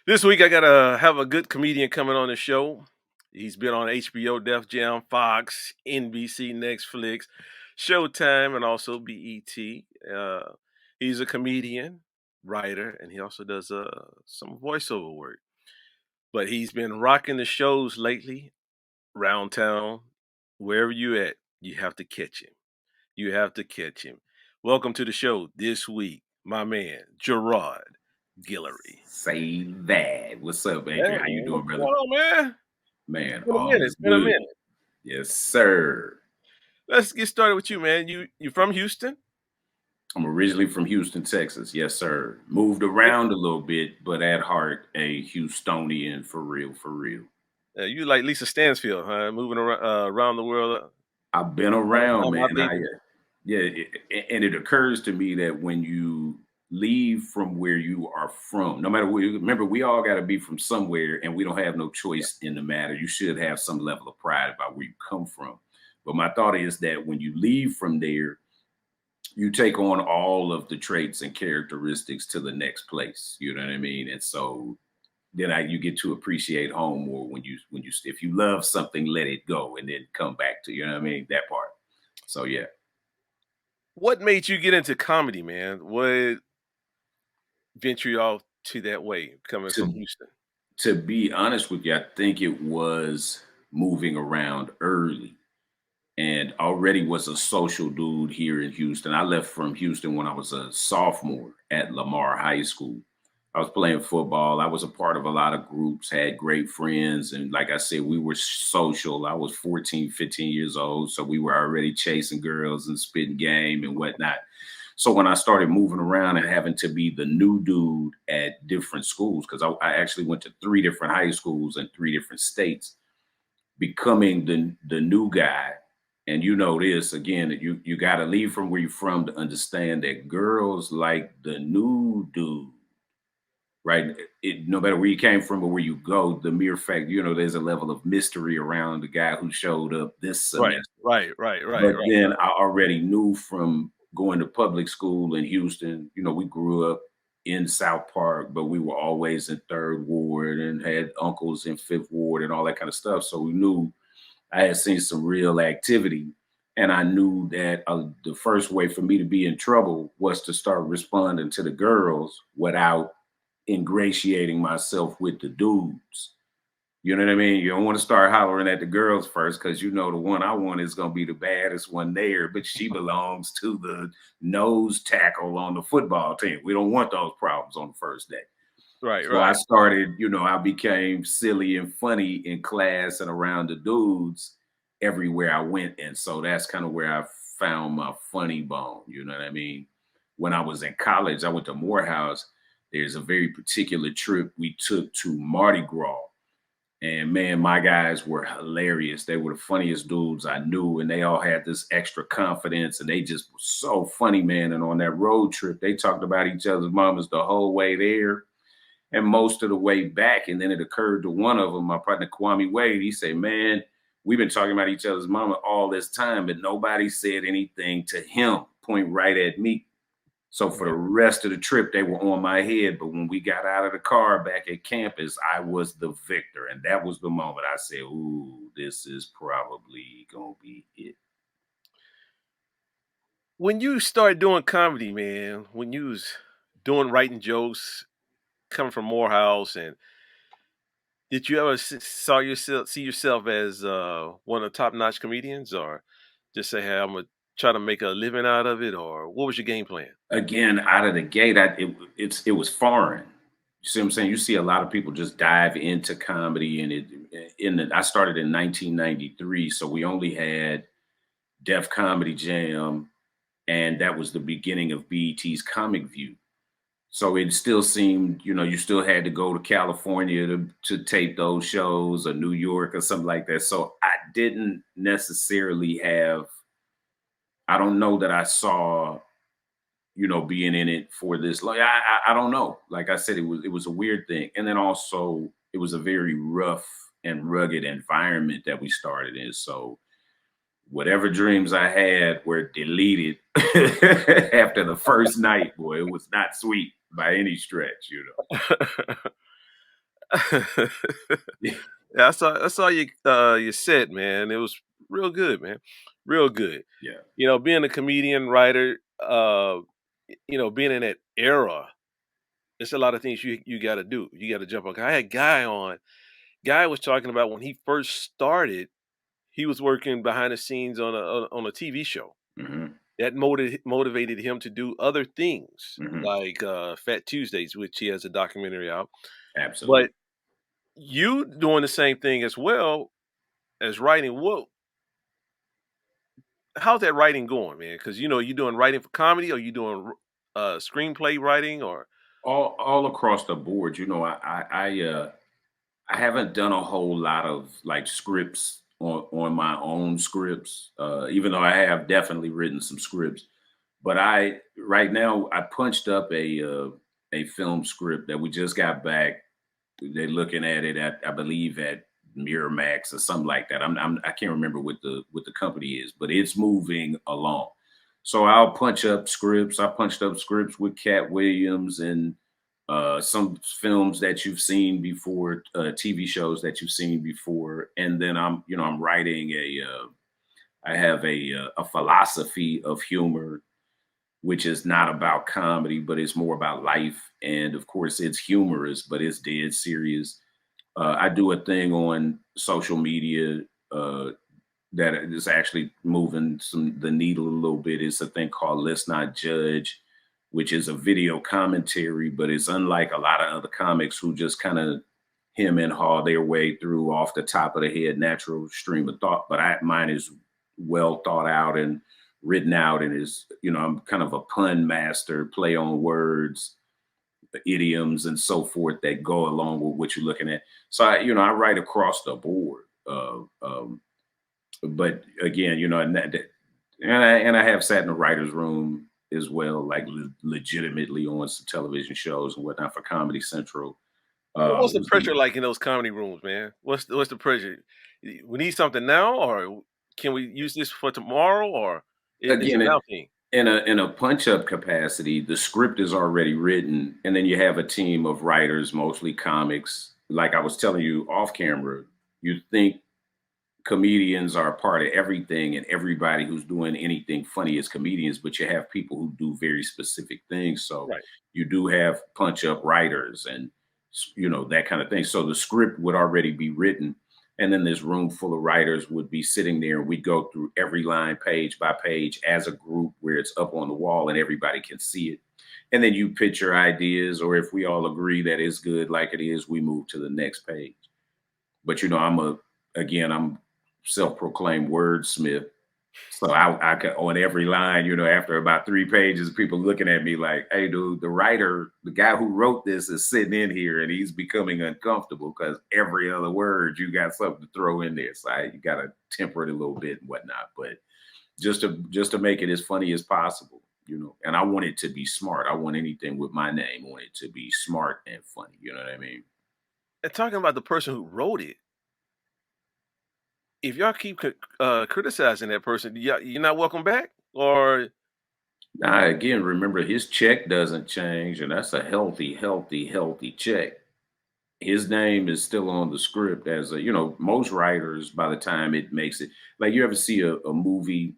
This week I gotta have a good comedian coming on the show. He's been on HBO, Def Jam, Fox, NBC, Netflix, Showtime, and also BET. He's a comedian, writer, and he also does some voiceover work. But he's been rocking the shows lately around town. Wherever you at, you have to catch him. You have to catch him. Welcome to the show this week, my man, Gerard Guillory. Say that. What's up, Hey Adrian? How you man, what's doing, brother? going on, man? Man, It's been a all minute. is It's been a good. minute. Yes, sir. Let's get started with you, man. You from Houston? I'm originally from Houston, Texas. Yes, sir. Moved Yeah. around a little bit, but at heart, a Houstonian for real, for real. You like Lisa Stansfield, huh? Moving around the world. I've been I'm around, my man. baby. Yeah, and it occurs to me that when you leave from where you are from, no matter where, remember, we all got to be from somewhere, and we don't have no Yeah. choice in the matter. You should have some level of pride about where you come from. But my thought is that when you leave from there, you take on all of the traits and characteristics to the next place. You know what I mean? And so then you get to appreciate home more when you if you love something, let it go and then come back to, you know what I mean, that part. So yeah. What made you get into comedy, man? What venture you off to that way, coming from To Houston? to be honest with you, I think it was moving around early and already was a social dude here in Houston. I left from Houston when I was a sophomore at Lamar High School. I was playing football. I was a part of a lot of groups, had great friends. And like I said, we were social. I was 14, 15 years old. So we were already chasing girls and spitting game and whatnot. So when I started moving around and having to be the new dude at different schools, because I actually went to three different high schools in three different states, becoming the new guy. And you know this again, that you got to leave from where you're from to understand that girls like the new dude, right? No matter where you came from or where you go, the mere fact, there's a level of mystery around the guy who showed up this Right, semester. right, right, right, But right. then I already knew from going to public school in Houston, we grew up in South Park, but we were always in Third Ward and had uncles in Fifth Ward and all that kind of stuff. So we knew I had seen some real activity. And I knew that the first way for me to be in trouble was to start responding to the girls without ingratiating myself with the dudes. You know what I mean? You don't want to start hollering at the girls first because the one I want is going to be the baddest one there, but she belongs to the nose tackle on the football team. We don't want those problems on the first day. Right, So I right. started, I became silly and funny in class and around the dudes everywhere I went. And so that's kind of where I found my funny bone. You know what I mean? When I was in college, I went to Morehouse. There's a very particular trip we took to Mardi Gras. And man, my guys were hilarious. They were the funniest dudes I knew, and they all had this extra confidence, and they just were so funny, man. And on that road trip, they talked about each other's mamas the whole way there and most of the way back. And then it occurred to one of them, my partner Kwame Wade. He said, "Man, we've been talking about each other's mama all this time, but nobody said anything to him." Point right at me. So for the Right. rest of the trip, they were on my head. But when we got out of the car back at campus, I was the victor. And that was the moment I said, "Ooh, this is probably going to be it." When you started doing comedy, man, when you was doing writing jokes, coming from Morehouse, and did you ever see yourself as one of the top notch comedians, or just say, "Hey, I'm gonna try to make a living out of it," or what was your game plan? Again, out of the gate, it was foreign. You see what I'm saying? You see a lot of people just dive into comedy, and I started in 1993, so we only had Def Comedy Jam, and that was the beginning of BET's Comic View. So it still seemed, you still had to go to California to tape those shows, or New York or something like that. So I didn't necessarily have. I don't know that I saw, being in it for this. Like I don't know. Like I said, it was a weird thing, and then also it was a very rough and rugged environment that we started in. So whatever dreams I had were deleted after the first night. Boy, it was not sweet by any stretch. Yeah, I saw your set, man. It was real good, man. Real good. Yeah. Being a comedian, writer, being in that era, there's a lot of things you gotta do. You gotta jump on. I had Guy on. Guy was talking about when he first started, he was working behind the scenes on a TV show. Hmm. That motivated him to do other things Hmm. like Fat Tuesdays, which he has a documentary out. Absolutely. But you doing the same thing as well as writing. How's that writing going, man? Because you doing writing for comedy, or you doing screenplay writing, or All across the board. I haven't done a whole lot of like scripts on my own scripts, even though I have definitely written some scripts. But I right now I punched up a film script that we just got back. They're looking at it at, I believe, at Miramax or something like that. I can't remember what the company is, but it's moving along. So I'll punch up scripts. I punched up scripts with Cat Williams and some films that you've seen before, TV shows that you've seen before, and then I'm writing I have a philosophy of humor, which is not about comedy, but it's more about life. And of course, it's humorous, but it's dead serious. I do a thing on social media that is actually moving the needle a little bit. It's a thing called Let's Not Judge, which is a video commentary, but it's unlike a lot of other comics who just kind of him and haw their way through off the top of the head, natural stream of thought. But mine is well thought out and written out, and is I'm kind of a pun master, play on words, idioms, and so forth that go along with what you're looking at. So I write across the board. But again, and I have sat in the writer's room as well, like legitimately on some television shows and whatnot for Comedy Central. what's the Was the pressure like in those comedy rooms, man? What's the pressure? We need something now, or can we use this for tomorrow, or it's a again now thing? in a punch up capacity, the script is already written, and then you have a team of writers, mostly comics. Like I was telling you off camera, you think comedians are a part of everything, and everybody who's doing anything funny is comedians, but you have people who do very specific things. So Right. you do have punch up writers and that kind of thing. So the script would already be written, and then this room full of writers would be sitting there, and we'd go through every line page by page as a group where it's up on the wall and everybody can see it. And then you pitch your ideas, or if we all agree that it's good like it is, we move to the next page. But I'm self-proclaimed wordsmith. So I could on every line, after about 3 pages, people looking at me like, "Hey, dude, the writer, the guy who wrote this, is sitting in here, and he's becoming uncomfortable because every other word you got something to throw in there. So you got to temper it a little bit and whatnot, but just to make it as funny as possible, And I want it to be smart. I want anything with my name on it to be smart and funny. You know what I mean? And talking about the person who wrote it, if y'all keep criticizing that person, you're not welcome back, or Now, again, remember his check doesn't change, and that's a healthy, healthy, healthy check. His name is still on the script as most writers, by the time it makes it, like you ever see a movie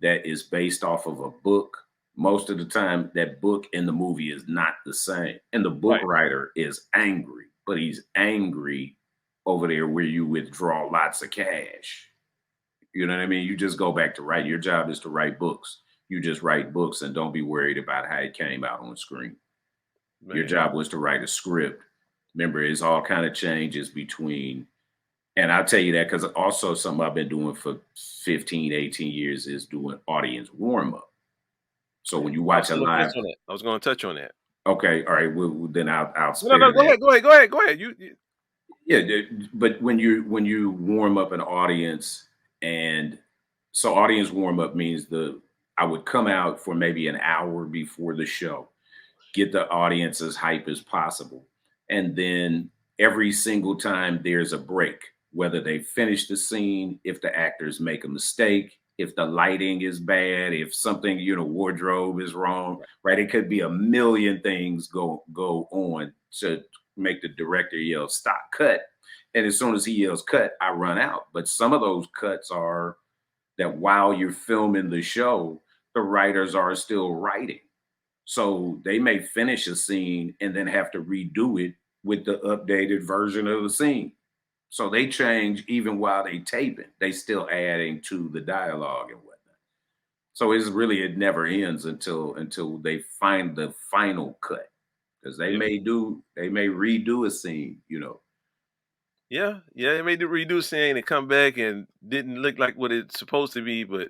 that is based off of a book, most of the time that book and the movie is not the same. And the book right? writer is angry, but he's angry over there where you withdraw lots of cash. You know what I mean? You just go back to write. Your job is to write books. You just write books and don't be worried about how it came out on screen. Your Man, job was to write a script. Remember, it's all kind of changes between, and I'll tell you that because also something I've been doing for 15, 18 years is doing audience warm up. So when you I was watch a gonna touch live, on that. I was gonna touch on that. okay, all right, then I'll No, no, spare no. Go that. ahead. Go ahead. Go ahead. Go ahead. You Yeah, but when you warm up an audience, and so audience warm up means I would come out for maybe an hour before the show, get the audience as hype as possible, and then every single time there's a break, whether they finish the scene, if the actors make a mistake, if the lighting is bad, if something wardrobe is wrong, right. right? It could be a million things go on to make the director yell stop, cut. And as soon as he yells cut, I run out. But some of those cuts are that while you're filming the show, the writers are still writing. So they may finish a scene and then have to redo it with the updated version of the scene. So they change even while they taping. They still adding to the dialogue and whatnot. So it's really it never ends until they find the final cut because Yeah. they may redo a scene, you know. Yeah, yeah, they made the redo scene and come back and didn't look like what it's supposed to be, but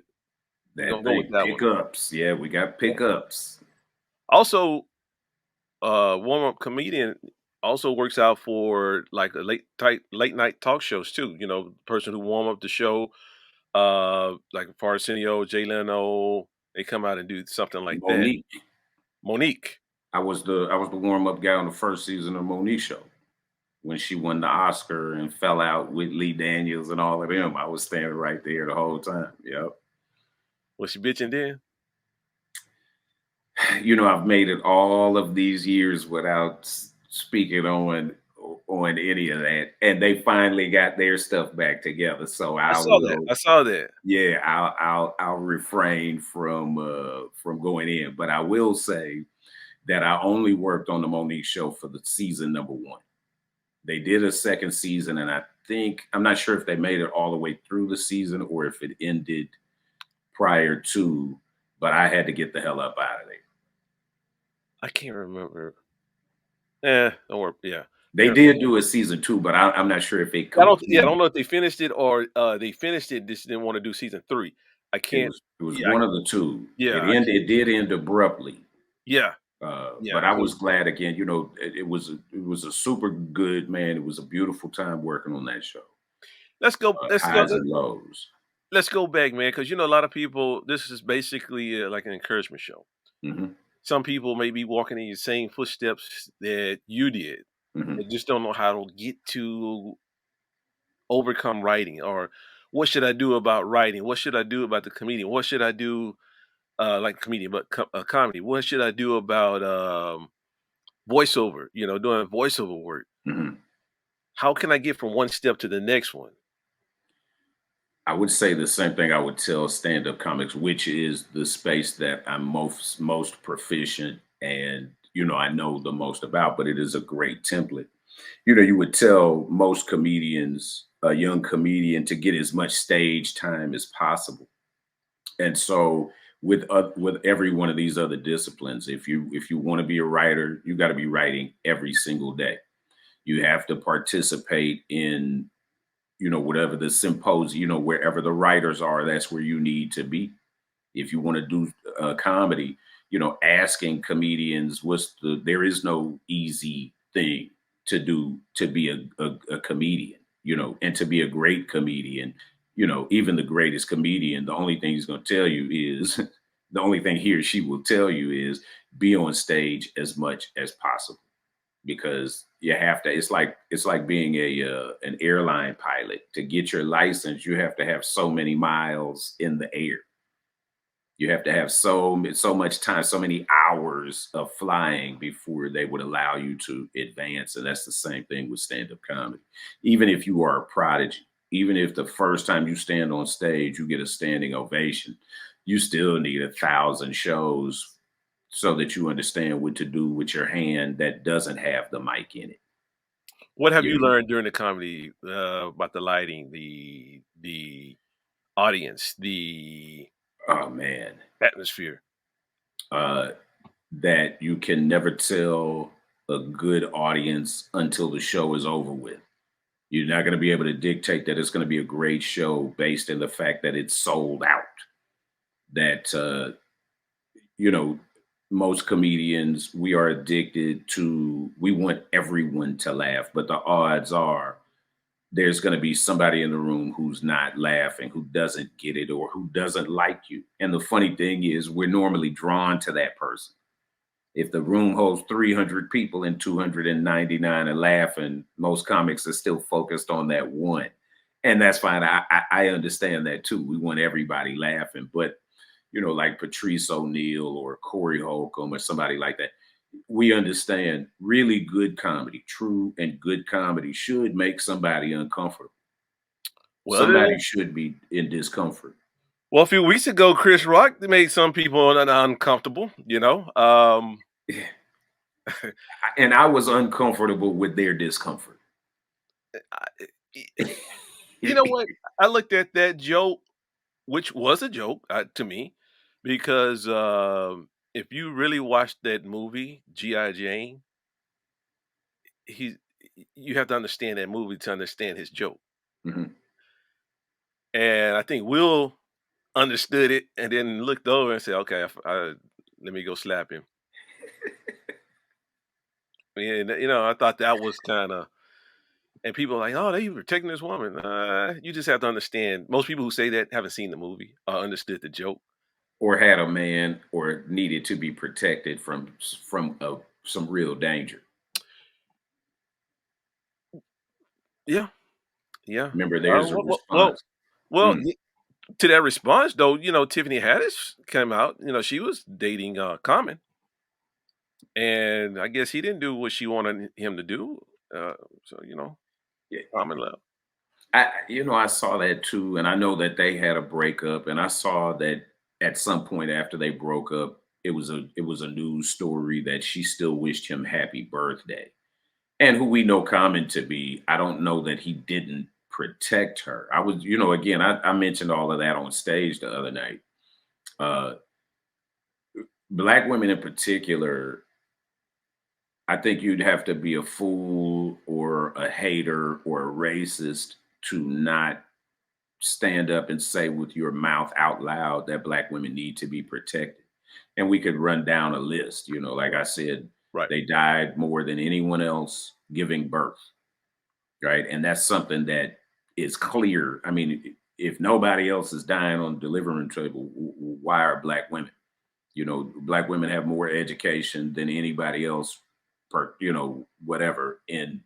we're That gonna go with thing that one. pickups, yeah, we got Yeah. pickups. Also, warm-up comedian also works out for like a late night talk shows too. You know, the person who warm up the show, like Arsenio, Jay Leno, they come out and do something like that. Monique, Monique. I was the warm up guy on the first season of Monique show when she won the Oscar and fell out with Lee Daniels and all of them. I was standing right there the whole time. Yep. Was she bitching then? You know, I've made it all of these years without speaking on any of that, and they finally got their stuff back together. So I I saw that. will, I saw that. yeah, I'll refrain from going in, but I will say that I only worked on the Monique show for the season number one. They did a second season, and I'm not sure if they made it all the way through the season or if it ended prior to, but I had to get the hell up out of there. I can't remember. Yeah, don't worry. Yeah. They did do a season two, but I'm not sure if it I don't complete. know if they finished it or, they finished it, just didn't wanna do season 3. I can't It was yeah, I one of the two. yeah, I can't It did end abruptly. yeah, yeah, But I so was glad again. You know, it was a super good man. It was a beautiful time working on that show. let's go let's go Highs and lows. let's go back, man, because you know, a lot of people this is basically, like an encouragement show. Hmm. Some people may be walking in your same footsteps that you did. They Hmm. just don't know how to get to overcome writing, or what should I do about writing? What should I do about the comedian? What should I do, like comedian, but comedy? What should I do about, voiceover, you know, doing voiceover work? Hmm. How can I get from one step to the next one? I would say the same thing I would tell stand-up comics, which is the space that I'm most proficient and you know I know the most about, but it is a great template. You know, you would tell most comedians, a young comedian, to get as much stage time as possible. And so with every one of these other disciplines, if you want to be a writer, you got to be writing every single day. You have to participate in, you know, whatever the symposium, you know, wherever the writers are, that's where you need to be. If you want to do comedy, you know, asking comedians there is no easy thing to do to be a comedian, you know, and to be a great comedian, you know, even the greatest comedian, the only thing he's going to tell you is the only thing he or she will tell you is be on stage as much as possible because you have to it's like being a an airline pilot. To get your license you have to have so many miles in the air. You have to have so much time, so many hours of flying before they would allow you to advance. And that's the same thing with stand-up comedy. Even if you are a prodigy, even if the first time you stand on stage you get a standing ovation, you still need 1,000 shows so that you understand what to do with your hand that doesn't have the mic in it. What have You you know, learned during the comedy, about the lighting, the audience, the oh man, atmosphere? uh, that you can never tell a good audience until the show is over with. You're not going to be able to dictate that it's going to be a great show based on the fact that it's sold out. That you know, most comedians we are addicted to. We want everyone to laugh, but the odds are there's going to be somebody in the room who's not laughing, who doesn't get it, or who doesn't like you. And the funny thing is, we're normally drawn to that person. If the room holds 300 people and 299 are laughing, most comics are still focused on that one. And that's fine. I understand that too. We want everybody laughing. But, you know, like Patrice O'Neill or Corey Holcomb or somebody like that, we understand really good comedy, true and good comedy should make somebody uncomfortable. Well, Somebody should be in discomfort. a few weeks ago, Chris Rock made some people uncomfortable. And I was uncomfortable with their discomfort. I- you know what? I looked at that joke, which was a joke to me, because if you really watched that movie, G.I. Jane, he you have to understand that movie to understand his joke. Mhm. And I think Will understood it and then looked over and said, "Okay, let me go slap him." And I thought that was kind of. And people are like, "Oh, they protecting this woman." You just have to understand. Most people who say that haven't seen the movie or understood the joke. Or had a man or needed to be protected from some real danger. Yeah, yeah. Remember, there's a response. Well, Mm. to that response though, Tiffany Haddish came out. She was dating Common, and I guess he didn't do what she wanted him to do. Uh, so Yeah, Common left. I saw that too, and I know that they had a breakup, and I saw that at some point after they broke up, it was a news story that she still wished him happy birthday. And who we know Common to be, I don't know that he didn't protect her. I was, again, I mentioned all of that on stage the other night. Uh, Black women in particular, I think you'd have to be a fool or a hater or a racist to not stand up and say with your mouth out loud that Black women need to be protected. And we could run down a list, like I said, Right. they died more than anyone else giving birth, right? And that's something that is clear. I mean, if nobody else is dying on the delivering table, why are Black women? Black women have more education than anybody else, per whatever in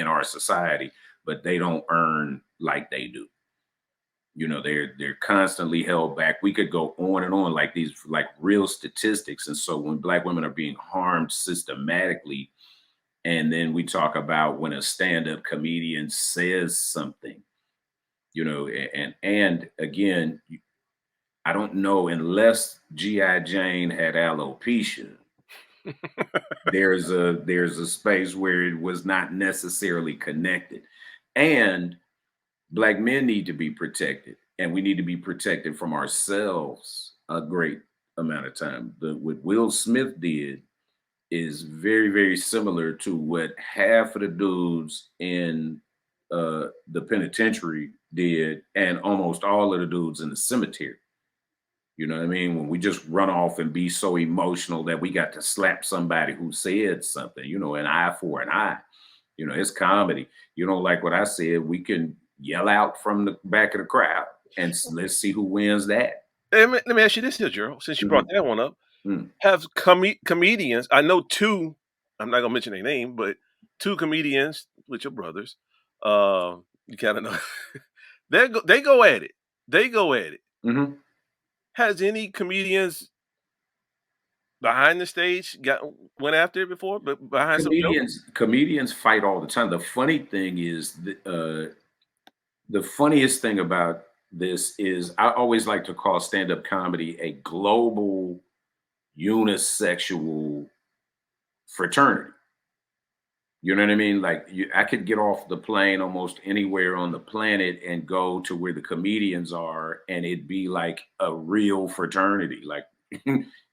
our society, but they don't earn like they do. They're constantly held back. We could go on and on like these like real statistics. And so when Black women are being harmed systematically, and then we talk about when a stand-up comedian says something, and again, I don't know, unless GI Jane had alopecia, there's a space where it was not necessarily connected. And Black men need to be protected, and we need to be protected from ourselves a great amount of time. What Will Smith did is very, very similar to what half of the dudes in the penitentiary did, and almost all of the dudes in the cemetery. You know what I mean? When we just run off and be so emotional that we got to slap somebody who said something, an eye for an eye. It's comedy. You don't like what I said, we can yell out from the back of the crowd and let's see who wins that. Let me ask you this here, Gerald, since you brought Mhm. that one up. Mm. Have comedians, I know two, I'm not gonna mention their name, but two comedians with your brothers, you kinda know they go at it. They go at it. Mhm. Has any comedians behind the stage went after it before, but behind some jokes? Comedians fight all the time. The funny thing is, the funniest thing about this is I always like to call stand-up comedy a global unisexual fraternity. You know what I mean? Like I could get off the plane almost anywhere on the planet and go to where the comedians are, and it'd be like a real fraternity. Like,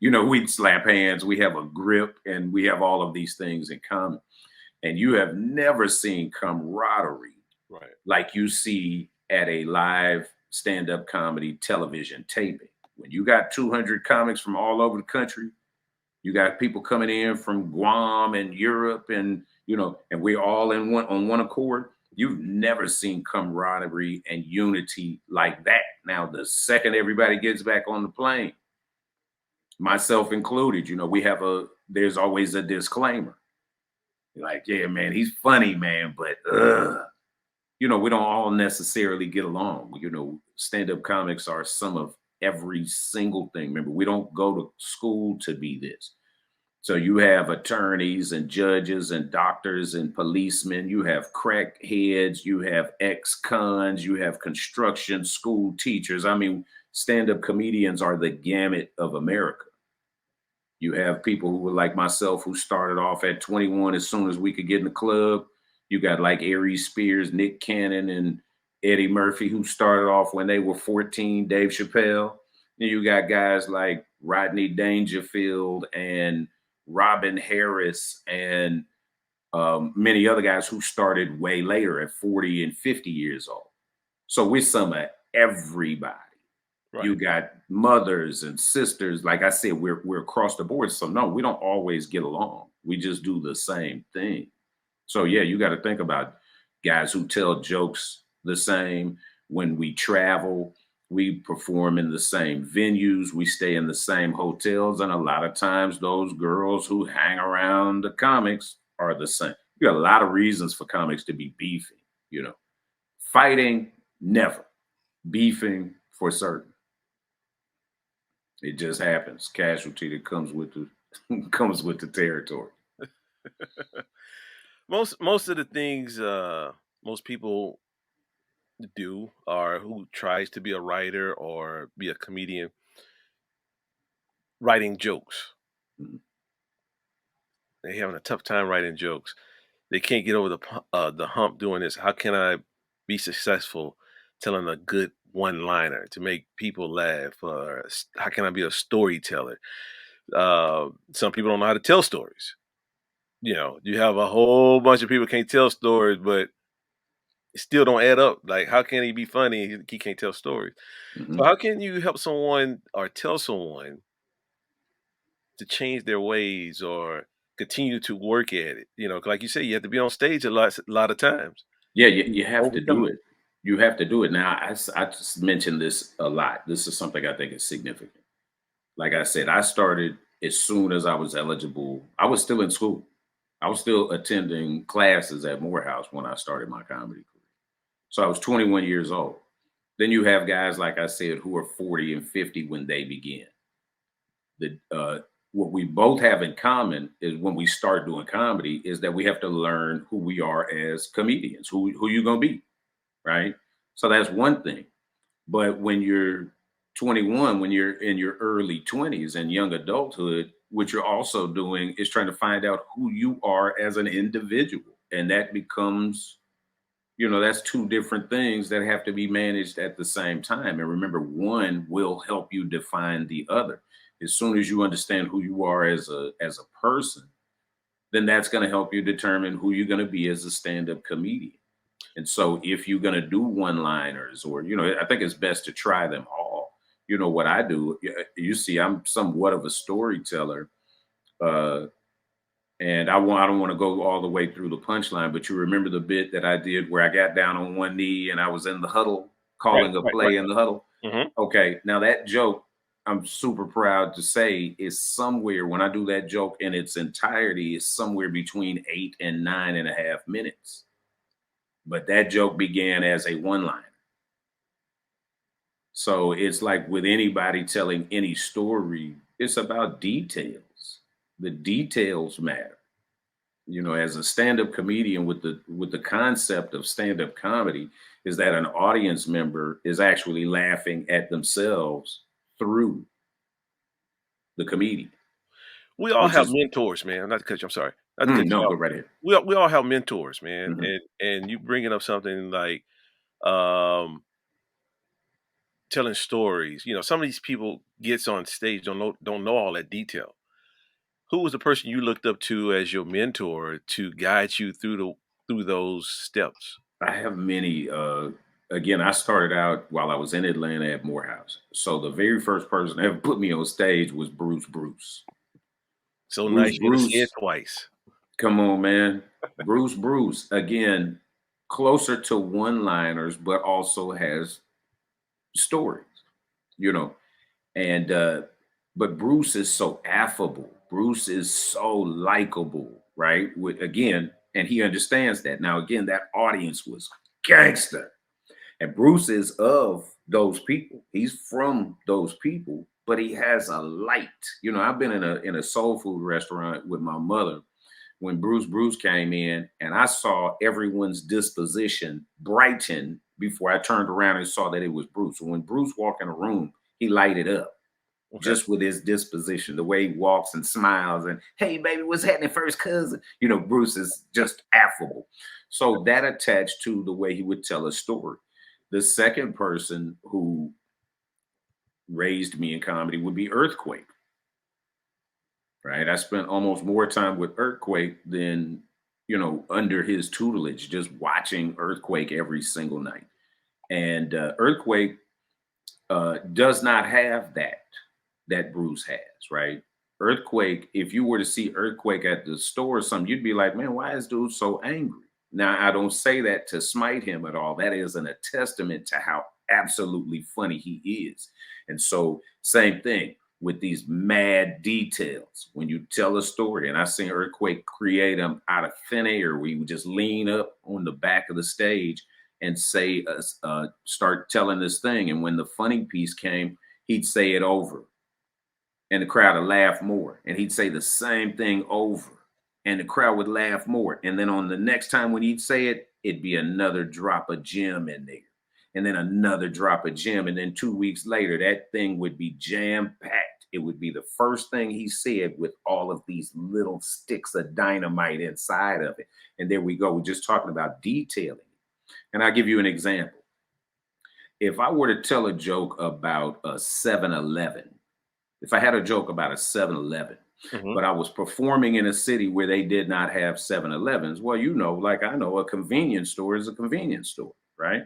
we'd slap hands, we have a grip, and we have all of these things in common. And you have never seen camaraderie Right. like you see at a live stand-up comedy television taping. When you got 200 comics from all over the country, you got people coming in from Guam and Europe, and and we're all on one accord. You've never seen camaraderie and unity like that. Now, the second everybody gets back on the plane, myself included, there's always a disclaimer. Like, yeah, man, he's funny, man, but we don't all necessarily get along. Stand-up comics are some of every single thing. Remember, we don't go to school to be this. So you have attorneys and judges and doctors and policemen, you have crackheads, you have ex-cons, you have construction school teachers. I mean, stand-up comedians are the gamut of America. You have people who were like myself who started off at 21 as soon as we could get in the club. You got like Aries Spears, Nick Cannon, and Eddie Murphy who started off when they were 14, Dave Chappelle. And you got guys like Rodney Dangerfield and Robin Harris and many other guys who started way later at 40 and 50 years old. So we're some of everybody. Right. You got mothers and sisters. Like I said, we're across the board. So no, we don't always get along. We just do the same thing. So yeah, you got to think about guys who tell jokes the same. When we travel, we perform in the same venues, we stay in the same hotels, and a lot of times those girls who hang around the comics are the same. You got a lot of reasons for comics to be beefing, you know. Fighting, never. Beefing, for certain. It just happens. Casualty that comes with the comes with the territory. Most of the things most people do, or who tries to be a writer or be a comedian, writing jokes. Mhm. They having a tough time writing jokes. They can't get over the hump doing this. How can I be successful telling a good one-liner to make people laugh? Or how can I be a storyteller? Some people don't know how to tell stories. You know, you have a whole bunch of people can't tell stories, but it still don't add up. Like, how can he be funny? He can't tell stories. So, Mhm. how can you help someone or tell someone to change their ways or continue to work at it? You know, like you say, you have to be on stage a lot of times. Yeah, you have to Overcome do it. it. You have to do it. Now, I just mentioned this a lot. This is something I think is significant. Like I said, I started as soon as I was eligible. I was still in school. I was still attending classes at Morehouse when I started my comedy career. So I was 21 years old. Then you have guys, like I said, who are 40 and 50 when they begin. The What we both have in common is when we start doing comedy is that we have to learn who we are as comedians, who you gonna be, right? So that's one thing. But when you're 21, when you're in your early 20s and young adulthood, what you're also doing is trying to find out who you are as an individual. And that becomes, that's two different things that have to be managed at the same time. And remember, one will help you define the other. As soon as you understand who you are as a person, then that's going to help you determine who you're going to be as a stand-up comedian. And so if you're going to do one-liners or, I think it's best to try them all. You know what I do, you see, I'm somewhat of a storyteller. Uh, and I don't want to go all the way through the punchline, but you remember the bit that I did where I got down on one knee and I was in the huddle Right, calling a right, right. play in the huddle. Hmm. Okay, now that joke, I'm super proud to say, is somewhere when I do that joke in its entirety is somewhere between 8 and 9.5 minutes. But that joke began as a one line. So it's like with anybody telling any story, it's about details. The details matter. As a stand-up comedian, with the concept of stand-up comedy is that an audience member is actually laughing at themselves through the comedian, We all which have is mentors, man. Not to cut you. I'm sorry. Not to cut you no, off. go right ahead. We all have mentors, man. Mhm. And you bringing up something like um, telling stories. You know, some of these people gets on stage don't know all that detail. Who was the person you looked up to as your mentor to guide you through those steps? I have many. Again, I started out while I was in Atlanta at Morehouse. So the very first person that ever put me on stage was Bruce Bruce. So Bruce nice you had to say it Bruce, twice. come on, man. Bruce Bruce, again, closer to one-liners, but also has stories, you know. And but Bruce is so affable. Bruce is so likable, right? Again, and he understands that. Now, again, that audience was gangster. And Bruce is of those people. He's from those people. but he has a light. You know, I've been in a soul food restaurant with my mother when Bruce came in, and I saw everyone's disposition brighten before I turned around and saw that it was Bruce. So when Bruce walked in a room, he lighted up Okay. just with his disposition, the way he walks and smiles and, hey, baby, what's happening, first cousin? You know, Bruce is just affable. So that attached to the way he would tell a story. The second person who raised me in comedy would be Earthquake, right? I spent almost more time with Earthquake than, you know, under his tutelage, just watching Earthquake every single night. And Earthquake does not have that Bruce has, right? Earthquake, if you were to see Earthquake at the store or something, you'd be like, man, why is dude so angry? Now, I don't say that to smite him at all. That is a testament to how absolutely funny he is. And so, same thing with these mad details. When you tell a story, and I've seen Earthquake create them out of thin air, where you would just lean up on the back of the stage and say, start telling this thing. And when the funny piece came, he'd say it over and the crowd would laugh more. And he'd say the same thing over and the crowd would laugh more. And then on the next time when he'd say it, it'd be another drop of gem in there. And then another drop of gem. And then 2 weeks later, that thing would be jam packed. It would be the first thing he said with all of these little sticks of dynamite inside of it. And there we go. We're just talking about detailing. And I'll give you an example. If I were to tell a joke about a 7-Eleven, if I had a joke about a 7-Eleven, but I was performing in a city where they did not have 7-Elevens, well, you know, like I know, a convenience store is a convenience store, right?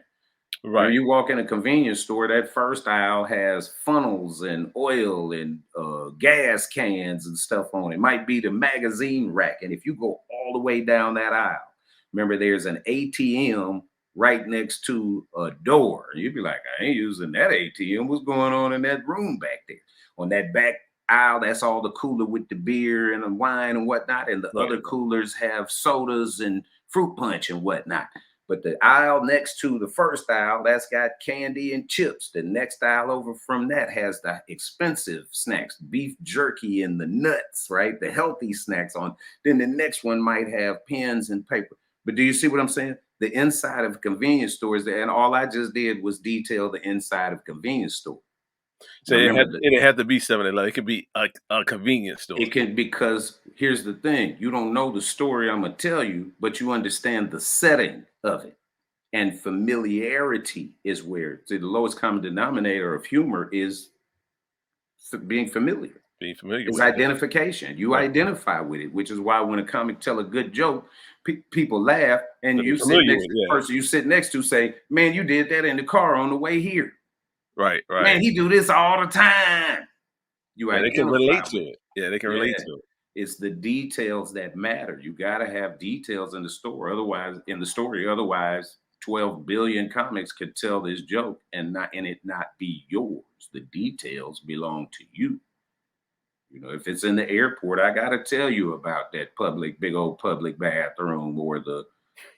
When Right. you walk in a convenience store, that first aisle has funnels and oil and gas cans and stuff on it. Might be the magazine rack. And if you go all the way down that aisle, remember there's an ATM right next to a door. You'd be like, I ain't using that ATM. What's going on in that room back there? On that back aisle, that's all the cooler with the beer and the wine and whatnot. And the Right. other coolers have sodas and fruit punch and whatnot. But the aisle next to the first aisle, that's got candy and chips. The next aisle over from that has the expensive snacks, beef jerky and the nuts, right? The healthy snacks on. Then the next one might have pens and paper. But do you see what I'm saying? The inside of convenience stores, and all I just did was detail the inside of convenience store. So Now remember, it didn't have to be 7-Eleven. It could be a convenience store. it can, because here's the thing: you don't know the story I'm gonna tell you, but you understand the setting of it. And familiarity is where, see, the lowest common denominator of humor is being familiar. Being familiar Is with it. identification. You Right. identify with it, which is why when a comic tell a good joke, people laugh, and To be you sit familiar next with, to the yeah. person you sit next to say, "Man, you did that in the car on the way here. Right, Man, right. he do this all the time." You Yeah, they can relate identify to with it. Yeah, they can it. relate Yeah. to it. It's the details that matter. You got to have details in the store. Otherwise, in the story, otherwise 12 billion comics could tell this joke and it not be yours. The details belong to you. You know, if it's in the airport, I got to tell you about that big old public bathroom, or the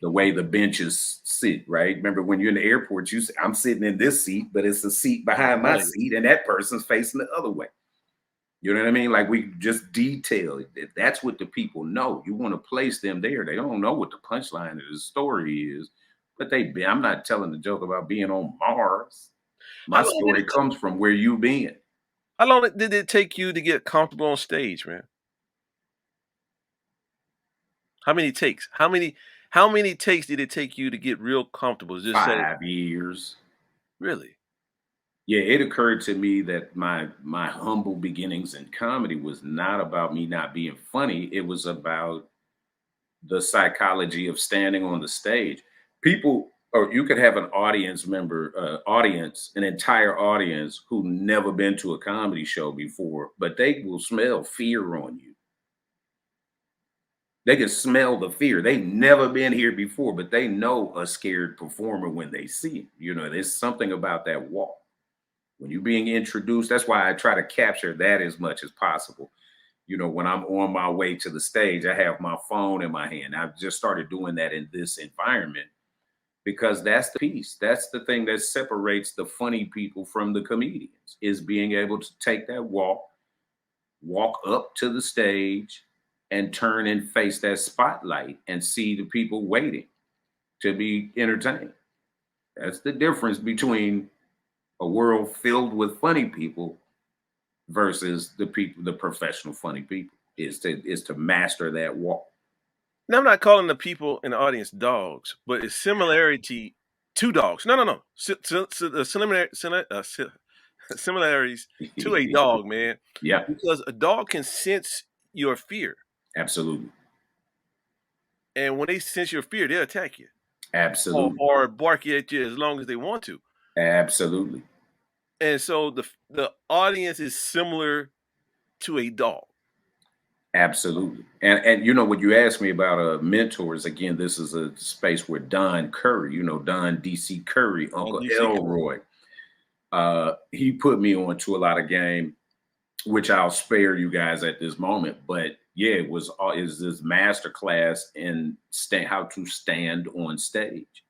way the benches sit, right? Remember when you're in the airport, you say, I'm sitting in this seat, but it's a seat behind my Right. seat and that person's facing the other way. You know what I mean? Like, we just detail it. That's what the people know. You want to place them there. They don't know what the punchline of the story is, but I'm not telling the joke about being on Mars. How My long did story it take comes from where you been. how long did it take you to get comfortable on stage, man? How many takes? How many takes did it take you to get real comfortable? Just say, 5 years. really? Yeah, it occurred to me that my humble beginnings in comedy was not about me not being funny. It was about the psychology of standing on the stage. People, or you could have an audience member, an entire audience who never been to a comedy show before, but they will smell fear on you. They can smell the fear. They've never been here before, but they know a scared performer when they see him. You know, there's something about that walk. When you're being introduced, that's why I try to capture that as much as possible. You know, when I'm on my way to the stage, I have my phone in my hand. I've just started doing that in this environment. because that's the piece. That's the thing that separates the funny people from the comedians, is being able to take that walk up to the stage and turn and face that spotlight and see the people waiting to be entertained. That's the difference between a world filled with funny people versus the professional funny people, is to master that walk. Now, I'm not calling the people in the audience dogs, but it's similarity to dogs. No, no, no. The similarities to a dog, man, Yeah, because a dog can sense your fear, absolutely. and when they sense your fear, they'll attack you Absolutely. or bark at you as long as they want to. Absolutely. And so the audience is similar to a dog. Absolutely. And you know what you asked me about mentors, again, this is a space where Don Curry, Don DC Curry, On Uncle DC. Elroy, he put me onto a lot of game, which I'll spare you guys at this moment. But yeah, it was is this master class in how to stand on stage.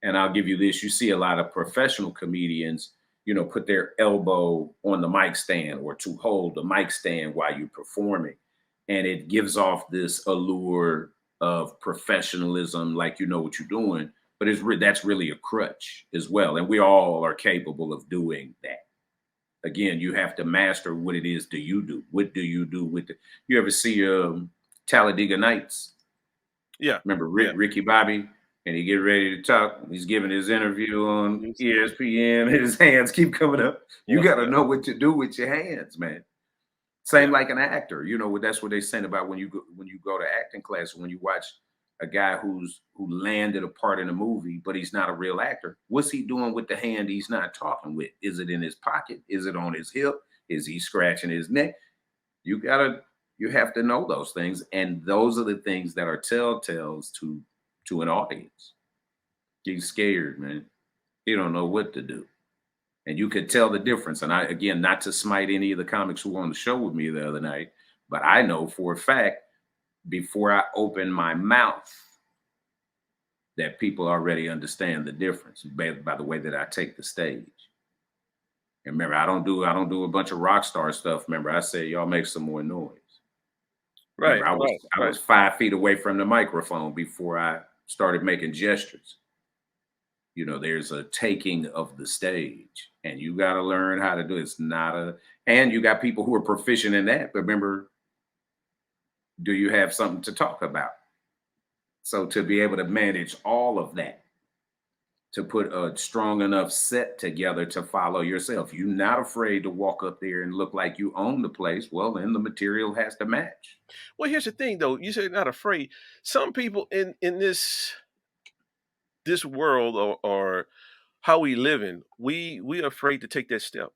And I'll give you this: you see a lot of professional comedians, put their elbow on the mic stand or to hold the mic stand while you're performing, and it gives off this allure of professionalism, like you know what you're doing. But that's really a crutch as well, and we all are capable of doing that. Again, you have to master what it is do you do. What do you do with the? You ever see Talladega Nights? Yeah. Remember Yeah. Ricky Bobby, and he get ready to talk. He's giving his interview on Yes. ESPN. His hands keep coming up. You Yeah. got to know what to do with your hands, man. Same like an actor. That's what they saying about when you go to acting class. When you watch a guy who landed a part in a movie, but he's not a real actor. What's he doing with the hand he's not talking with? Is it in his pocket? Is it on his hip? Is he scratching his neck? You have to know those things, and those are the things that are telltales to an audience. He's scared, man. He don't know what to do, and you could tell the difference. And again, not to smite any of the comics who were on the show with me the other night, but I know for a fact before I open my mouth that people already understand the difference by the way that I take the stage. And remember, I don't do a bunch of rock star stuff. Remember, I said y'all make some more noise. Right. Remember, I was Right. I Right. was 5 feet away from the microphone before I started making gestures. There's a taking of the stage, and you got to learn how to do it. It's not and you got people who are proficient in that. But remember, do you have something to talk about? So to be able to manage all of that, to put a strong enough set together to follow yourself, you're not afraid to walk up there and look like you own the place. Well, then the material has to match. Well, here's the thing, though. You said not afraid. Some people in this world or how we live in, we are afraid to take that step.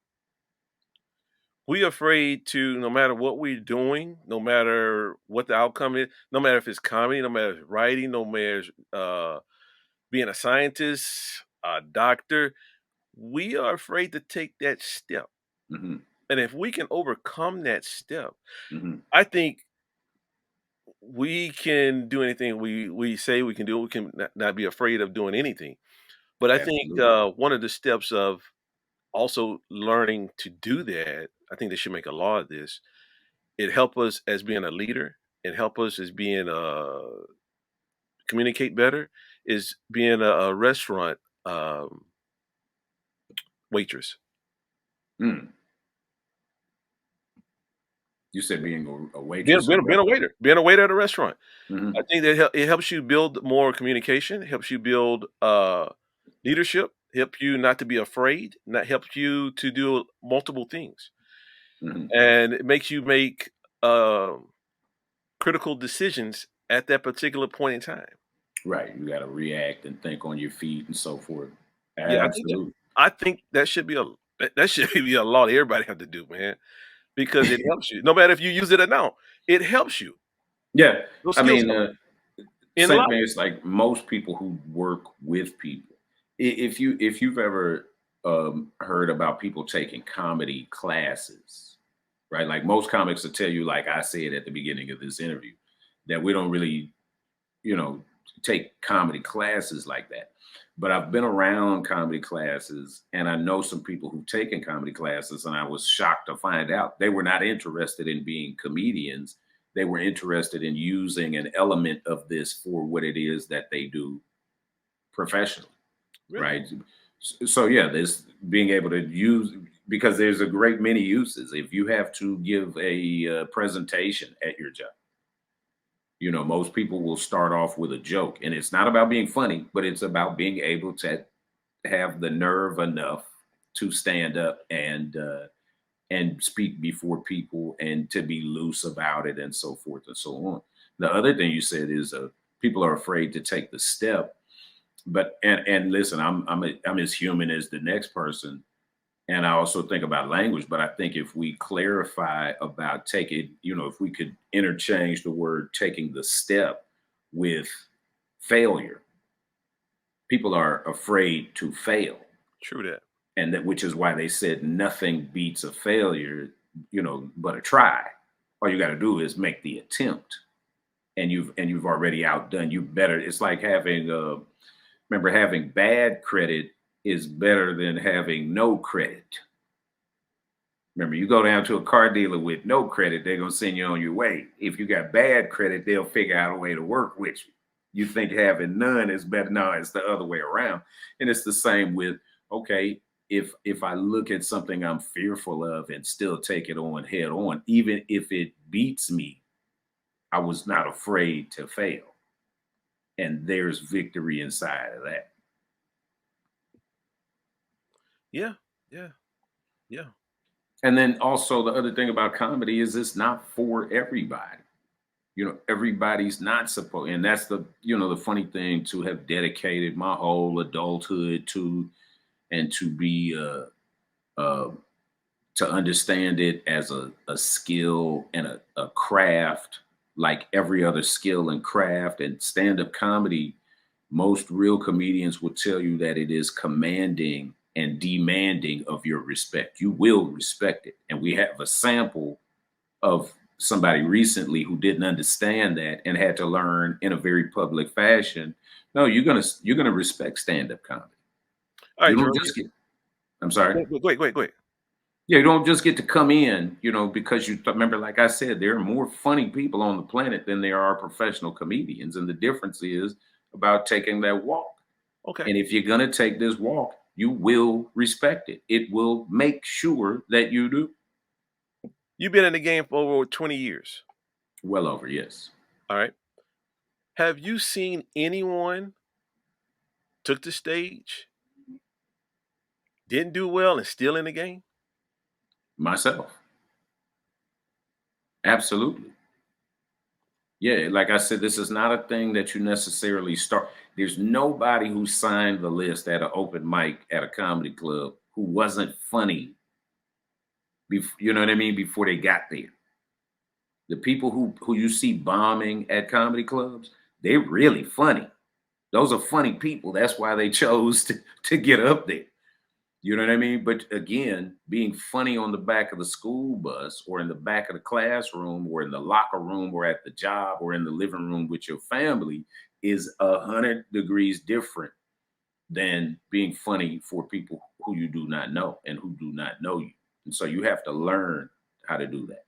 We afraid to, no matter what we're doing, no matter what the outcome is, no matter if it's comedy, no matter if it's writing, no matter if it's, being a scientist, a doctor, we are afraid to take that step. Hmm. And if we can overcome that step, Hmm. I think we can do anything we say we can do. We can not be afraid of doing anything. But I think Absolutely. one of the steps of also learning to do that, I think they should make a law of this. It help us as being a leader. It help us as being communicate better. Is being a restaurant waitress. Mm. You said being a Being, waitress at a being, being a restaurant. waiter, being a waiter at a restaurant. I Hmm. think that it helps you build more communication. It helps you build leadership. Help you not to be afraid. Not helps you to do multiple things, Hmm. and it makes you make um critical decisions at that particular point in time. Right. You got to react and think on your feet and so forth. Yeah, Absolutely. I think that should be that should be a law that everybody have to do, man, because it helps you. No matter if you use it or not, it helps you. Yeah. Those I skills mean, help in same life. thing. It's like most people who work with people. If you've ever heard about people taking comedy classes, right? Like most comics will tell you, like I said at the beginning of this interview, that we don't really, you know, take comedy classes like that. But I've been around comedy classes, and I know some people who've taken comedy classes, and I was shocked to find out they were not interested in being comedians. They were interested in using an element of this for what it is that they do professionally, Really? right? So yeah, this being able to use, because there's a great many uses. If you have to give a presentation at your job, most people will start off with a joke, and it's not about being funny, but it's about being able to have the nerve enough to stand up and speak before people, and to be loose about it, and so forth and so on. The other thing you said is people are afraid to take the step, but and listen, I'm as human as the next person. And I also think about language, but I think if we clarify about taking, if we could interchange the word taking the step with failure, people are afraid to fail. True that. And that, which is why they said nothing beats a failure, but a try. All you got to do is make the attempt, and you've already outdone. You better. It's like having, remember, having bad credit is better than having no credit. Remember, you go down to a car dealer with no credit, they're going to send you on your way. If you got bad credit, they'll figure out a way to work with you. You think having none is better. No, it's the other way around. And it's the same with, okay, if I look at something I'm fearful of and still take it on head on, even if it beats me, I was not afraid to fail. And there's victory inside of that. Yeah. Yeah. Yeah. And then also the other thing about comedy is it's not for everybody. Everybody's not supposed, and that's the funny thing, to have dedicated my whole adulthood to, and to be uh, to understand it as a skill and a craft, like every other skill and craft. And stand-up comedy, most real comedians will tell you that it is commanding and demanding of your respect. You will respect it. And we have a sample of somebody recently who didn't understand that and had to learn in a very public fashion. No, you're gonna respect stand-up comedy. All You right, don't Gerard. just get, I'm sorry. Wait. Yeah, you don't just get to come in, because remember, like I said, there are more funny people on the planet than there are professional comedians. And the difference is about taking that walk. Okay. And if you're going to take this walk, you will respect it. It will make sure that you do. You've been in the game for over 20 years. Well over, yes. All right. Have you seen anyone took the stage, didn't do well, and still in the game? Myself. Absolutely. Yeah, like I said, this is not a thing that you necessarily start. There's nobody who signed the list at an open mic at a comedy club who wasn't funny. You know what I mean? Before they got there. The people who you see bombing at comedy clubs, they're really funny. Those are funny people. That's why they chose to get up there. You know what I mean? But again, being funny on the back of the school bus, or in the back of the classroom, or in the locker room, or at the job, or in the living room with your family is 100 degrees different than being funny for people who you do not know and who do not know you. And so you have to learn how to do that.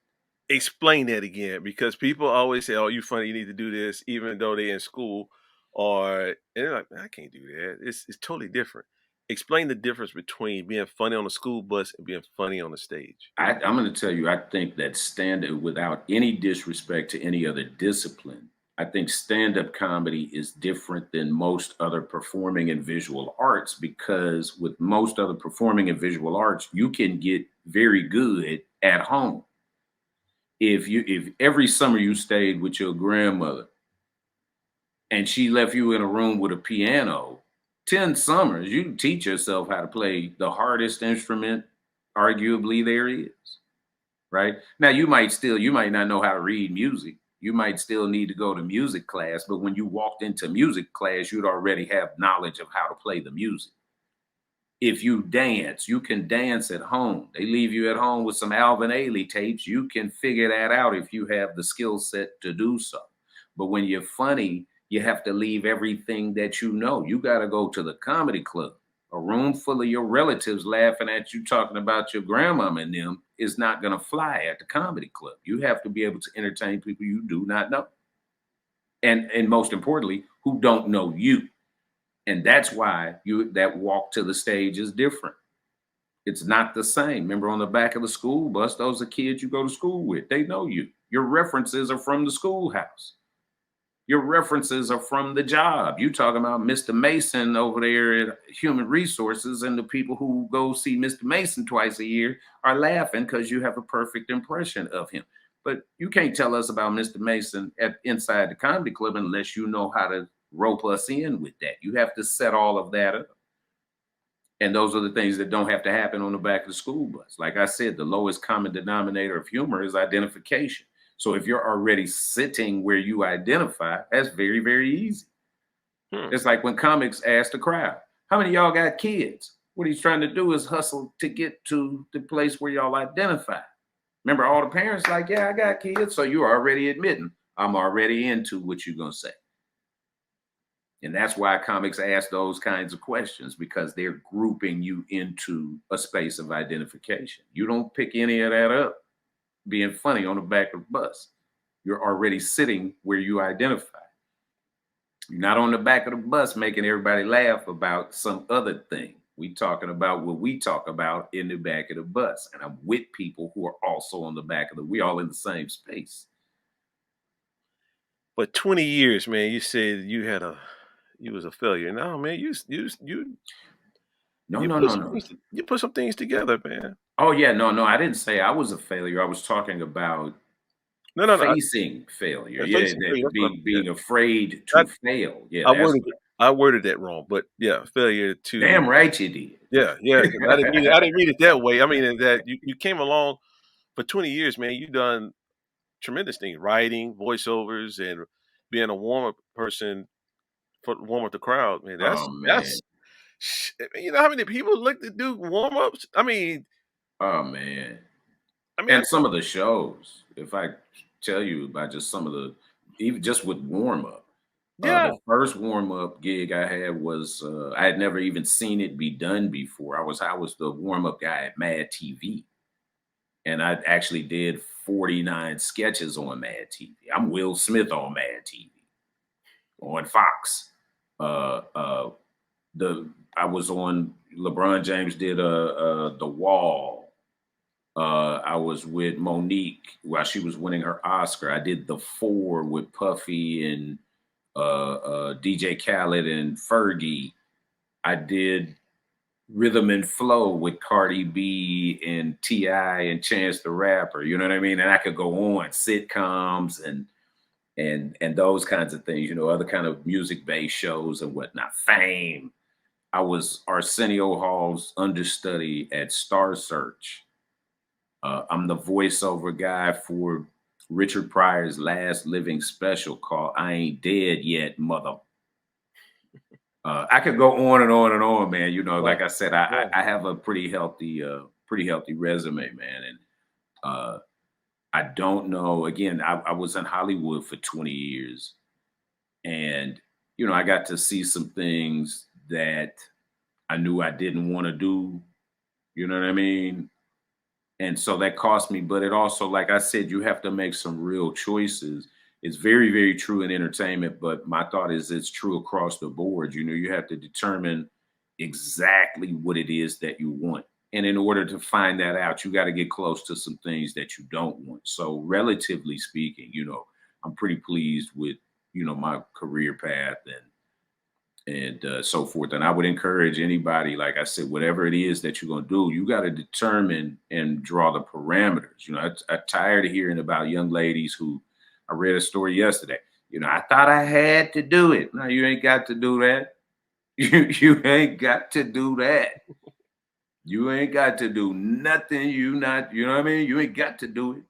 Explain that again, because people always say, "Oh, you funny, you need to do this," even though they're in school, or and they're like, "Man, I can't do that." It's totally different. Explain the difference between being funny on the school bus and being funny on the stage. I'm going to tell you, I think that without any disrespect to any other discipline, I think stand up comedy is different than most other performing and visual arts, because with most other performing and visual arts, you can get very good at home. If every summer you stayed with your grandmother and she left you in a room with a piano, 10 summers, you can teach yourself how to play the hardest instrument arguably there is. Right now, you might not know how to read music. You might still need to go to music class, but when you walked into music class, you'd already have knowledge of how to play the music. If you dance, you can dance at home. They leave you at home with some Alvin Ailey tapes. You can figure that out if you have the skill set to do so. But when you're funny, You have to leave everything that you know. You got to go to the comedy club. A room full of your relatives laughing at you talking about your grandmama and them is not going to fly at the comedy club. You have to be able to entertain people you do not know. And most importantly, who don't know you. And that's why you that walk to the stage is different. It's not the same. Remember on the back of the school bus, those are kids you go to school with. They know you. Your references are from the schoolhouse. Your references are from the job. You talking about Mr. Mason over there at Human Resources, and the people who go see Mr. Mason twice a year are laughing because you have a perfect impression of him. But you can't tell us about Mr. Mason at inside the comedy club unless you know how to rope us in with that. You have to set all of that up. And those are the things that don't have to happen on the back of the school bus. Like I said, the lowest common denominator of humor is identification. So if you're already sitting where you identify, that's very, very easy. Hmm. It's like when comics ask the crowd, how many of y'all got kids? What he's trying to do is hustle to get to the place where y'all identify. Remember, all the parents like, yeah, I got kids. So you're already admitting, I'm already into what you're going to say. And that's why comics ask those kinds of questions, because they're grouping you into a space of identification. You don't pick any of that up being funny on the back of the bus. You're already sitting where you identify. You're not on the back of the bus making everybody laugh about some other thing. We talking about what we talk about in the back of the bus. And I'm with people who are also on the back of we all in the same space. But 20 years, man, you said you was a failure. No, man, No, no, no, no. you put some things together, man. Oh yeah, no, no. I didn't say I was a failure. I was talking about No, no, no. facing failure. Yeah, Facing failure. that That's what being afraid I, to fail. Yeah, I that's worded it. I worded that wrong, but yeah, failure to damn right you did. yeah, yeah. Because I didn't mean it that way. I mean that you came along for 20 years, man. You done tremendous things, writing, voiceovers, and being a warm up person for warm up the crowd, man. Oh That's man. you know how many people look to do warm ups? Oh man. I mean, I And some of the shows, if I tell you about just some of the, even just with warm up, yeah, the first warm up gig I had was I had never even seen it be done before. I was the warm up guy at Mad TV, and I actually did 49 sketches on Mad TV. I'm Will Smith on Mad TV on Fox. Uh, uh, the I was on LeBron James did The Wall. I was with Monique while she was winning her Oscar. I did The Four with Puffy and DJ Khaled and Fergie. I did Rhythm and Flow with Cardi B and T.I. and Chance the Rapper. You know what I mean? And I could go on sitcoms and those kinds of things. You know, other kind of music based shows and whatnot. Fame. I was Arsenio Hall's understudy at Star Search. I'm the voiceover guy for Richard Pryor's last living special called I Ain't Dead Yet, Mother. I could go on and on and on, man. You know, yeah, like I said, yeah. I have a pretty healthy resume, man. And uh, I don't know. Again, I was in Hollywood for 20 years, and you know, I got to see some things that I knew I didn't want to do. You know what I mean? And so that cost me, but it also, like I said, you have to make some real choices. It's very, very true in entertainment, but my thought is it's true across the board. You know, you have to determine exactly what it is that you want. And in order to find that out, you got to get close to some things that you don't want. So, relatively speaking, you know, I'm pretty pleased with, you know, my career path and so forth. And I would encourage anybody, like I said, whatever it is that you're going to do, you got to determine and draw the parameters. You know, I'm tired of hearing about young ladies who I read a story yesterday. You know, I thought I had to do it. No, you ain't got to do that. You ain't got to do that. You ain't got to do nothing. You know what I mean? You ain't got to do it.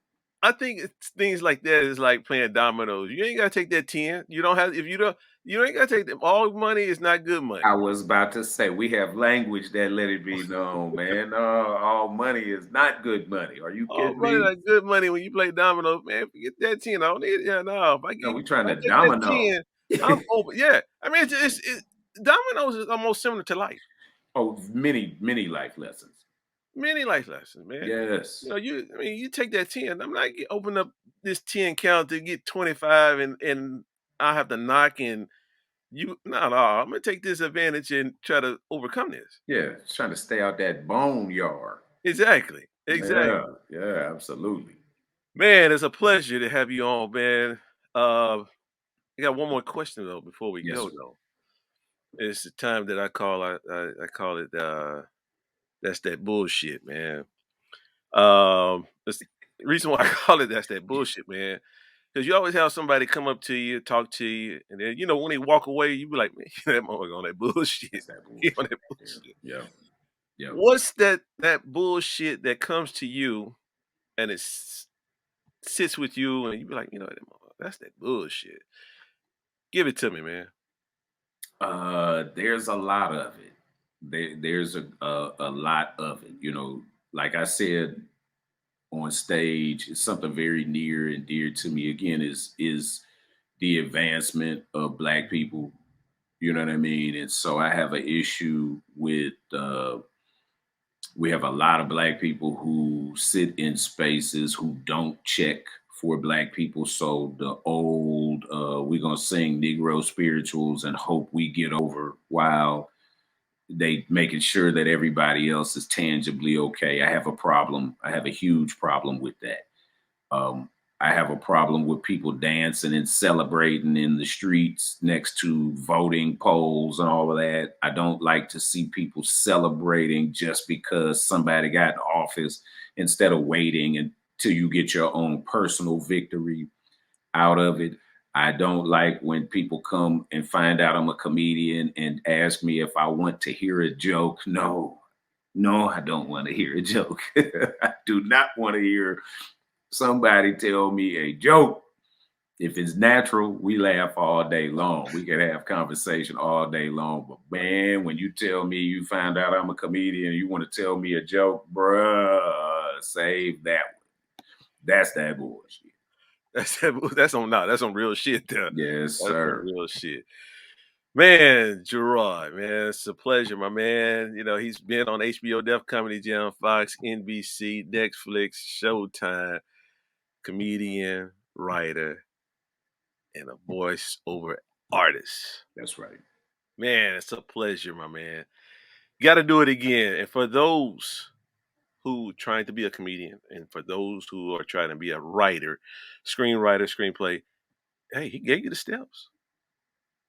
I think it's things like that is like playing dominoes. You ain't gotta take that 10. You don't have if you ain't gotta take them. All money is not good money. I was about to say we have language that let it be known, man. All money is not good money. Are you All kidding money me? not good money when you play dominoes, man. Forget that 10. I don't need it. Yeah, no. No, we trying If I to take that domino. 10, I'm open. Yeah, I mean, dominoes is almost similar to life. Oh, many, many life lessons. Many life lessons, man. Yes. I mean, you take that 10. I'm not open up this 10 count to get 25, and I have to knock and you. No, no. I'm gonna take this advantage and try to overcome this. Yeah. Trying to stay out that boneyard. Exactly. Yeah. Exactly. Yeah. Absolutely. Man, it's a pleasure to have you on, man. I got one more question though before we Yes, go sir. though. It's the time that I call it that's that bullshit, man. It's the reason why I call it that's that bullshit, man. Because you always have somebody come up to you, talk to you, and then when they walk away, you be like, man, that motherfucker on that bullshit. That's that He on bullshit that right there. bullshit. Yeah. Yeah. What's that bullshit that comes to you and sits with you and you be like, that's that bullshit. Give it to me, man. There's a lot of it. There's a lot of it. Like I said on stage, it's something very near and dear to me. Again, is the advancement of Black people. You know what I mean? And so I have an issue with. We have a lot of Black people who sit in spaces who don't check for Black people. So the old, we're gonna sing Negro spirituals and hope we get over, while they making sure that everybody else is tangibly okay. I have a problem. I have a huge problem with that. I have a problem with people dancing and celebrating in the streets next to voting polls and all of that. I don't like to see people celebrating just because somebody got in office, instead of waiting until you get your own personal victory out of it. I don't like when people come and find out I'm a comedian and ask me if I want to hear a joke. No, no, I don't want to hear a joke. I do not want to hear somebody tell me a joke. If it's natural, we laugh all day long. We can have conversation all day long. But man, when you tell me you find out I'm a comedian and you want to tell me a joke, bruh, save that one. That's that bullshit. That's on real shit there. Yes, That's on sir. real shit. Man, Gerard, man, it's a pleasure, my man. He's been on HBO Def Comedy Jam, Fox, NBC, Netflix, Showtime, comedian, writer, and a voice over artist. That's right. Man, it's a pleasure, my man. Got to do it again. And for those who trying to be a comedian, and for those who are trying to be a writer, screenwriter, screenplay, hey, he gave you the steps.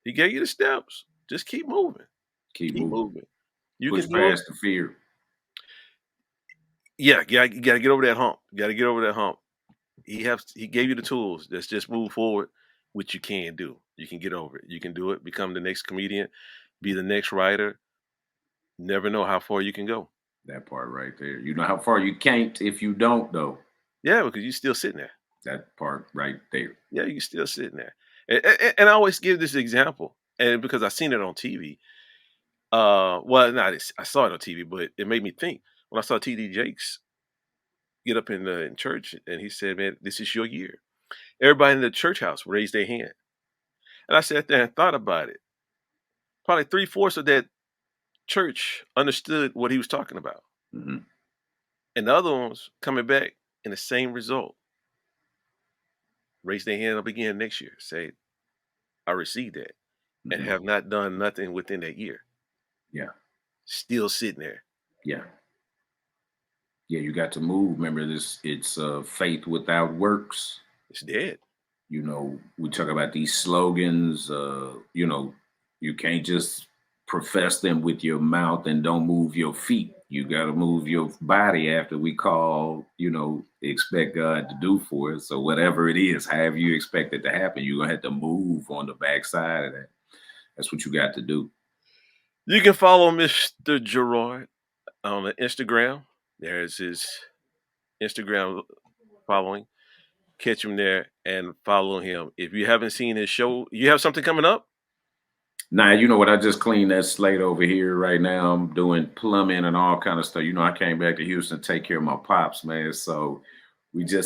He gave you the steps. Just keep moving. Keep Keep moving. moving. You Push can do it. past the fear. Yeah, you gotta get over that hump. You gotta get over that hump. He gave you the tools. Let's just move forward, which you can do. You can get over it. You can do it. Become the next comedian. Be the next writer. Never know how far you can go. That part right there. You know how far you can't if you don't, though. Yeah, because you're still sitting there. That part right there. Yeah, you're still sitting there. And I always give this example, and because I seen it on TV. Well, not I saw it on TV, but it made me think when I saw TD Jakes get up in church, and he said, "Man, this is your year." Everybody in the church house raised their hand, and I sat there and thought about it. Probably three-fourths of that church understood what he was talking about, Hmm. and the other ones coming back in the same result, raise their hand up again next year, say, "I received that," and Hmm. have not done nothing within that year, Yeah. still sitting there. Yeah. Yeah. You got to move. Remember this, it's faith without works. It's dead. We talk about these slogans. You can't just profess them with your mouth and don't move your feet. You got to move your body after we expect God to do for us. So whatever it is, however you expect it to happen, you're gonna have to move on the backside of that. That's what you got to do. You can follow Mr. Gerard on the Instagram. There's his Instagram following. Catch him there and follow him. If you haven't seen his show, you have something coming up? Now, you know what? I just cleaned that slate over here right now. I'm doing plumbing and all kind of stuff. I came back to Houston to take care of my pops, man. So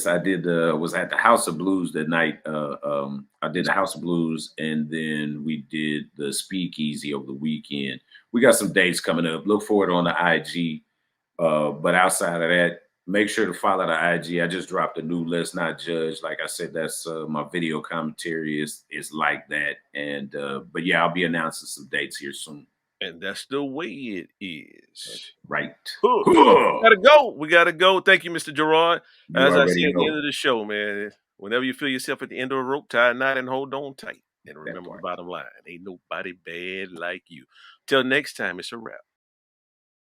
I did was at the House of Blues that night. I did the House of Blues, and then we did the Speakeasy over the weekend. We got some dates coming up. Look for it on the IG. But outside of that, make sure to follow the IG. I just dropped a new Let's Not Judge. Like I said, that's my video commentary is like that. And but yeah, I'll be announcing some dates here soon. And that's the way it is. That's right. Huh. We Huh. gotta go. We gotta go. Thank you, Mr. Gerard. You As I say already at the end know of the show, man, whenever you feel yourself at the end of a rope, tie a knot and hold on tight. And that remember the part. bottom line, ain't nobody bad like you. Till next time, it's a wrap.